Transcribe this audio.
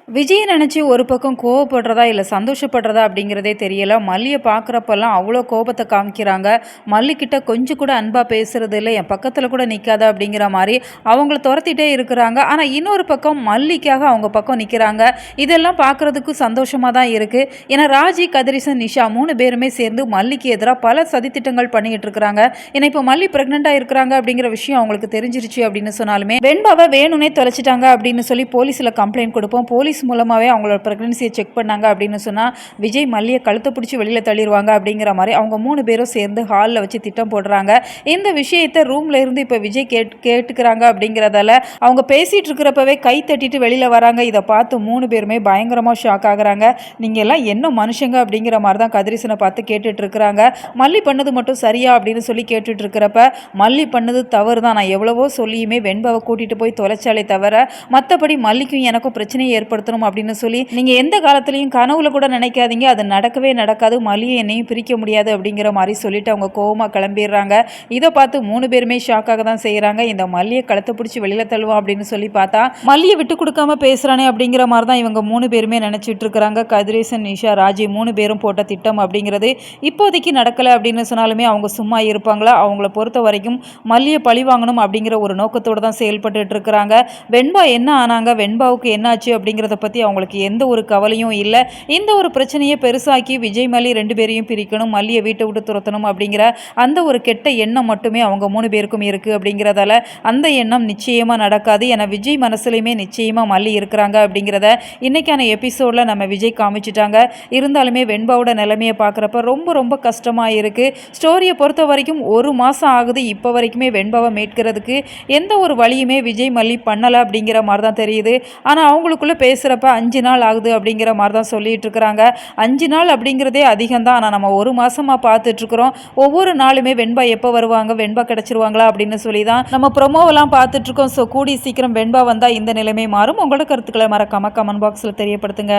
விஜய நினச்சி ஒரு பக்கம் கோவப்படுறதா இல்லை சந்தோஷப்படுறதா அப்படிங்கிறதே தெரியல. மல்லியை பார்க்குறப்பெல்லாம் அவ்வளோ கோபத்தை காமிக்கிறாங்க. மல்லிக்கிட்ட கொஞ்சம் கூட அன்பாக பேசுறது இல்லை, என் பக்கத்தில் கூட நிற்காத அப்படிங்கிற மாதிரி அவங்கள துரத்திட்டே இருக்கிறாங்க. ஆனால் இன்னொரு பக்கம் மல்லிக்காக அவங்க பக்கம் நிற்கிறாங்க. இதெல்லாம் பார்க்குறதுக்கு சந்தோஷமாக தான் இருக்குது. ஏன்னா ராஜி, கதிரேசன், நிஷா 3 பேருமே சேர்ந்து மல்லிக்கு எதிராக பல சதித்திட்டங்கள் பண்ணிக்கிட்டு இருக்கிறாங்க. ஏன்னா இப்போ மல்லி ப்ரெக்னெண்ட்டாக இருக்கிறாங்க அப்படிங்கிற விஷயம் அவங்களுக்கு தெரிஞ்சிருச்சு அப்படின்னு சொன்னாலுமே வெண்பாவை வேணும்னே தொலைச்சிட்டாங்க அப்படின்னு சொல்லி போலீஸில் கம்ப்ளைண்ட் கொடுப்போம். போலீஸ் மூலமாகவே அவங்களோட ப்ரெக்னன்சியை செக் பண்ணாங்க அப்படின்னு சொன்னால் விஜய் மல்லியை கழுத்தை பிடிச்சி வெளியில் தள்ளிடுவாங்க அப்படிங்கிற மாதிரி அவங்க 3 பேரும் சேர்ந்து ஹாலில் வச்சு திட்டம் போடுறாங்க. இந்த விஷயத்தை ரூமில் இருந்து இப்போ விஜய் கேட்டுக்கிறாங்க அப்படிங்கிறதால அவங்க பேசிகிட்டு இருக்கிறப்பவே கை தட்டிட்டு வெளியில் வராங்க. இதை பார்த்து 3 பேருமே பயங்கரமாக ஷாக் ஆகுறாங்க. நீங்கள் எல்லாம் என்ன மனுஷங்க அப்படிங்கிற மாதிரி தான் கதிரேசனை பார்த்து கேட்டுட்டு இருக்கிறாங்க. மல்லி பண்ணது மட்டும் சரியா அப்படின்னு சொல்லி கேட்டுட்டு இருக்கிறப்ப மல்லி பண்ணது தவறு தான், நான் எவ்வளவோ சொல்லியுமே வெண்பாவை கூட்டிகிட்டு போய் தொலைச்சாலே தவிர மற்றபடி மல்லிக்கும் எனக்கும் பிரச்சனையை ஏற்படுத்தணும் அப்படின்னு சொல்லி நீங்கள் எந்த காலத்துலையும் கனவுல கூட நினைக்காதீங்க, அது நடக்கவே நடக்காது, மல்லியை என்னையும் பிரிக்க முடியாது அப்படிங்கிற மாதிரி சொல்லிட்டு அவங்க கோவமாக கிளம்பிடுறாங்க. இதை பார்த்து 3 பேருமே ஷாக்காக தான் செய்கிறாங்க. இந்த மல்லியை கழுத்தை பிடிச்சி வெளியில் தள்ளுவோம் அப்படின்னு சொல்லி பார்த்தா மல்லியை விட்டு கொடுக்காம பேசுகிறானே அப்படிங்கிற மாதிரி தான் இவங்க 3 பேருமே நினச்சிட்டு இருக்கிறாங்க. கதிரேசன், நிஷா, ராஜி 3 பேரும் போட்ட திட்டம் அப்படிங்கிறது இப்போதைக்கு நடக்கலை அப்படின்னு சொன்னாலுமே அவங்க சும்மா இருப்பாங்களா? அவங்கள பொறுத்த வரைக்கும் மல்லியை பழி வாங்கணும் அப்படிங்கிற ஒரு நோக்கத்தோடு தான் செயல்பட்டு இருக்கிறாங்க. வெண்பா என்ன ஆனாங்க, வெண்பாவுக்கு என்னாச்சு அப்படிங்கிறத பற்றி அவங்களுக்கு எந்த ஒரு கவலையும் இல்லை. இந்த ஒரு பிரச்சனையை பெருசாக்கி விஜய் மல்லி 2 பேரையும் பிரிக்கணும், மல்லியை வீட்டை விட்டு துரத்தணும் அப்படிங்கிற அந்த ஒரு கெட்ட எண்ணம் மட்டுமே அவங்க 3 பேருக்கும் இருக்குது அப்படிங்கிறதால அந்த எண்ணம் நிச்சயமாக நடக்காது. ஏன்னா விஜய் மனசுலையுமே நிச்சயமாக மல்லி இருக்கிறாங்க அப்படிங்கிறத இன்றைக்கான எபிசோடில் நம்ம விஜய் காமிச்சிட்டாங்க. இருந்தாலுமே வெண்பாவோட நிலைமையை பார்க்குறப்ப ரொம்ப ரொம்ப கஷ்டமாக இருக்குது. ஸ்டோரியை பொறுத்த வரைக்கும் 1 மாதம் ஆகுது, இப்போ வரைக்குமே வெண்பாவை மீட்கிறதுக்கு எந்த ஒரு வழியுமே விஜய் மல்லி பண்ணலை அப்படிங்கிற மாதிரி தான் தெரியுது. ஆனால் அவங்களுக்குள்ளே பேசுகிறப்ப 5 நாள் ஆகுது அப்படிங்கிற மாதிரி தான் சொல்லிட்டு இருக்கிறாங்க. 5 நாள் அப்படிங்கிறதே அதிகம் தான். ஆனால் நம்ம 1 மாதமாக பார்த்துட்ருக்குறோம். ஒவ்வொரு நாளுமே வெண்பா எப்போ வருவாங்க, வெண்பா கிடச்சிருவாங்களா அப்படின்னு சொல்லி தான் நம்ம ப்ரொமோவெல்லாம் பார்த்துட்ருக்கோம். ஸோ கூடி சீக்கிரம் வெண்பா வந்தால் இந்த நிலைமை மாறும். உங்களோட கருத்துக்களை மறக்காமல் கமெண்ட் பாக்ஸில் தெரியப்படுத்துங்க.